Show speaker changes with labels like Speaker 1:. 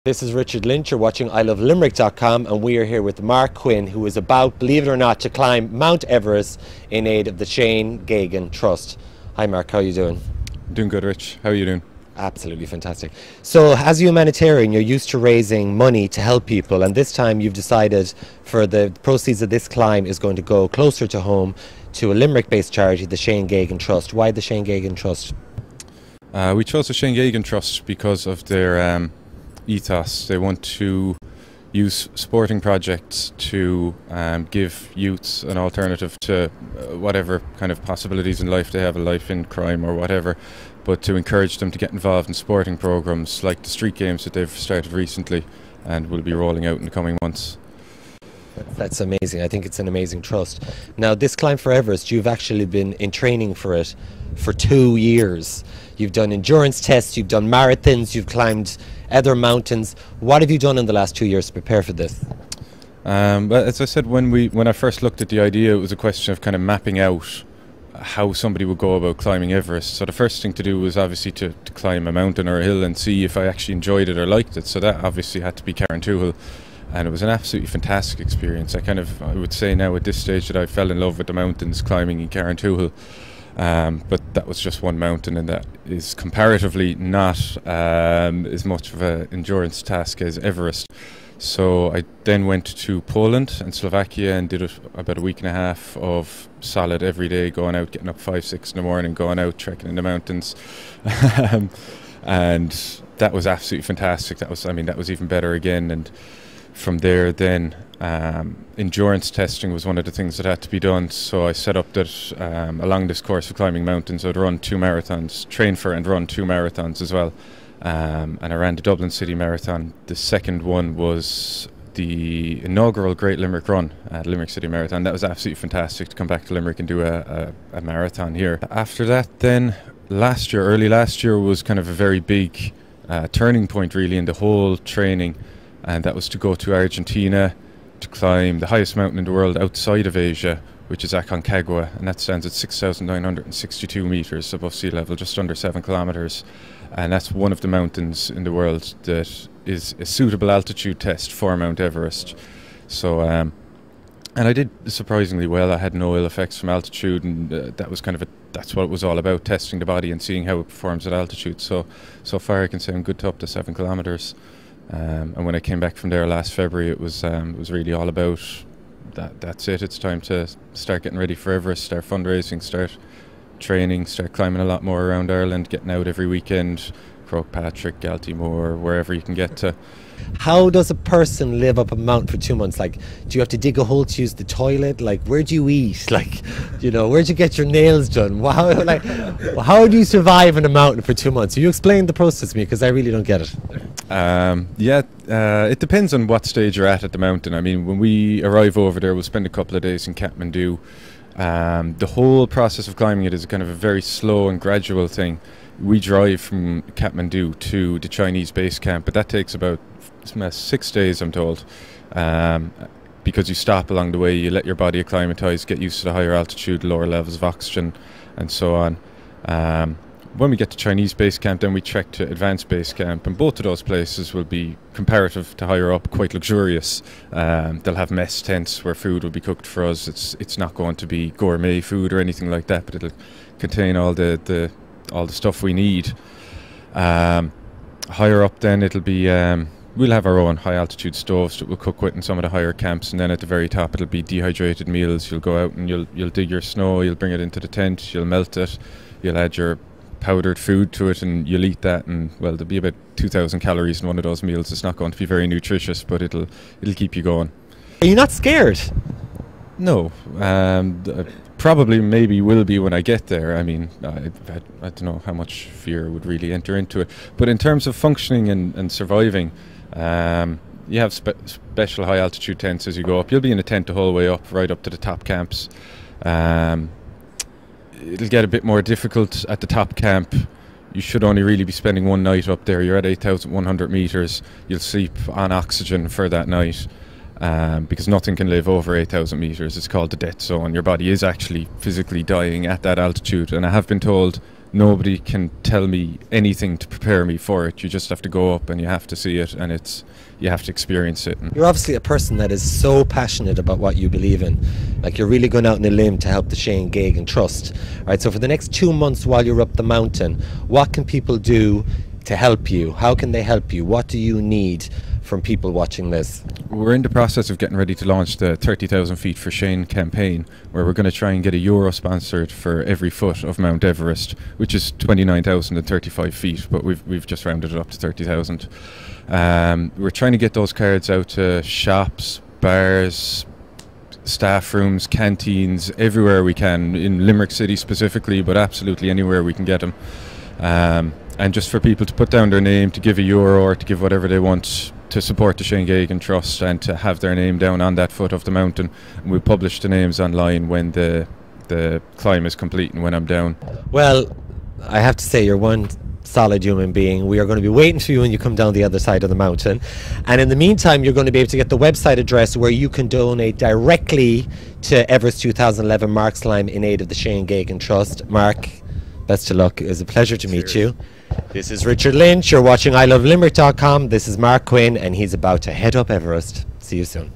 Speaker 1: This is Richard Lynch. You're watching ilovelimerick.com, and we are here with Mark Quinn, who is about, believe it or not, to climb Mount Everest in aid of the Shane Geoghegan Trust. Hi Mark, how are you doing?
Speaker 2: Doing good, Rich. How are you doing?
Speaker 1: Absolutely fantastic. So as a humanitarian, you're used to raising money to help people, and this time you've decided for the proceeds of this climb is going to go closer to home to a Limerick-based charity, the Shane Geoghegan Trust. Why the Shane Geoghegan Trust?
Speaker 2: We chose the Shane Geoghegan Trust because of their ethos. They want to use sporting projects to give youths an alternative to whatever kind of possibilities in life they have, a life in crime or whatever, but to encourage them to get involved in sporting programs like the street games that they've started recently and will be rolling out in the coming months.
Speaker 1: That's amazing. I think it's an amazing trust. Now, this climb for Everest, you've actually been in training for it for 2 years. You've done endurance tests, you've done marathons, you've climbed other mountains. What have you done in the last 2 years to prepare for this?
Speaker 2: But as I said, when I first looked at the idea, it was a question of kind of mapping out how somebody would go about climbing Everest. So the first thing to do was obviously to climb a mountain or a hill and see if I actually enjoyed it or liked it. So that obviously had to be Carrauntoohil. And it was an absolutely fantastic experience. I would say now at this stage that I fell in love with the mountains climbing in Carrauntoohil. But that was just one mountain, and that is comparatively not as much of an endurance task as Everest. So I then went to Poland and Slovakia and did about a week and a half of solid every day, going out, getting up 5, 6 in the morning, going out, trekking in the mountains. And that was absolutely fantastic. That was even better again. And from there then endurance testing was one of the things that had to be done. So I set up that along this course of climbing mountains I'd run 2 marathons, train for and run 2 marathons as well. And I ran the Dublin City Marathon. The second one was the inaugural Great Limerick Run at Limerick City Marathon. That was absolutely fantastic to come back to Limerick and do a marathon here. After that then, early last year was kind of a very big turning point really in the whole training. And that was to go to Argentina to climb the highest mountain in the world outside of Asia, which is Aconcagua, and that stands at 6,962 meters above sea level, just under 7 kilometers. And that's one of the mountains in the world that is a suitable altitude test for Mount Everest. So, and I did surprisingly well. I had no ill effects from altitude, and that's what it was all about, testing the body and seeing how it performs at altitude. So far I can say I'm good to up to 7 kilometers. And when I came back from there last February, it was really all about that. That's it. It's time to start getting ready for Everest, start fundraising, start training, start climbing a lot more around Ireland, getting out every weekend, Croagh-Patrick, Galtymore, wherever you can get to.
Speaker 1: How does a person live up a mountain for 2 months? Like, do you have to dig a hole to use the toilet? Like, where do you eat? Like, where do you get your nails done? Wow, like, how do you survive in a mountain for 2 months? You explain the process to me, because I really don't get it.
Speaker 2: It depends on what stage you're at the mountain. I mean, when we arrive over there, we'll spend a couple of days in Kathmandu. The whole process of climbing it is kind of a very slow and gradual thing. We drive from Kathmandu to the Chinese base camp, but that takes about 6 days, I'm told, because you stop along the way, you let your body acclimatise, get used to the higher altitude, lower levels of oxygen, and so on. When we get to Chinese base camp, then we trek to advanced base camp, and both of those places will be comparative to higher up, quite luxurious. They'll have mess tents where food will be cooked for us. It's not going to be gourmet food or anything like that, but it'll contain all the stuff we need. Higher up then it'll be we'll have our own high altitude stoves that we'll cook with in some of the higher camps, and then at the very top it'll be dehydrated meals. You'll go out and you'll dig your snow, you'll bring it into the tent, you'll melt it, you'll add your powdered food to it, and you'll eat that, and well, there'll be about 2,000 calories in one of those meals. It's not going to be very nutritious, but it'll keep you going.
Speaker 1: Are you not scared?
Speaker 2: No, probably maybe will be when I get there. I mean, I don't know how much fear would really enter into it, but in terms of functioning and surviving, you have special high altitude tents as you go up. You'll be in a tent the whole way up, right up to the top camps. It'll get a bit more difficult at the top camp. You should only really be spending one night up there. You're at 8,100 meters. You'll sleep on oxygen for that night, because nothing can live over 8,000 meters. It's called the death zone. Your body is actually physically dying at that altitude, and I have been told nobody can tell me anything to prepare me for it. You just have to go up and you have to see it, and you have to experience it.
Speaker 1: You're obviously a person that is so passionate about what you believe in. Like, you're really going out on a limb to help the Shane Geoghegan Trust. All right, so for the next 2 months while you're up the mountain, what can people do to help you? How can they help you? What do you need from people watching this?
Speaker 2: We're in the process of getting ready to launch the 30,000 feet for Shane campaign, where we're going to try and get €1 sponsored for every foot of Mount Everest, which is 29,035 feet, but we've just rounded it up to 30,000. We're trying to get those cards out to shops, bars, staff rooms, canteens, everywhere we can, in Limerick City specifically, but absolutely anywhere we can get them. And just for people to put down their name, to give €1 or to give whatever they want to support the Shane Geoghegan Trust, and to have their name down on that foot of the mountain. And we'll publish the names online when the climb is complete and when I'm down.
Speaker 1: Well, I have to say, you're one solid human being. We are going to be waiting for you when you come down the other side of the mountain. And in the meantime, you're going to be able to get the website address where you can donate directly to Everest 2011 Mark's Climb in aid of the Shane Geoghegan Trust. Mark, best of luck. It was a pleasure to meet you. This is Richard Lynch. You're watching ilovelimerick.com. This is Mark Quinn, and he's about to head up Everest. See you soon.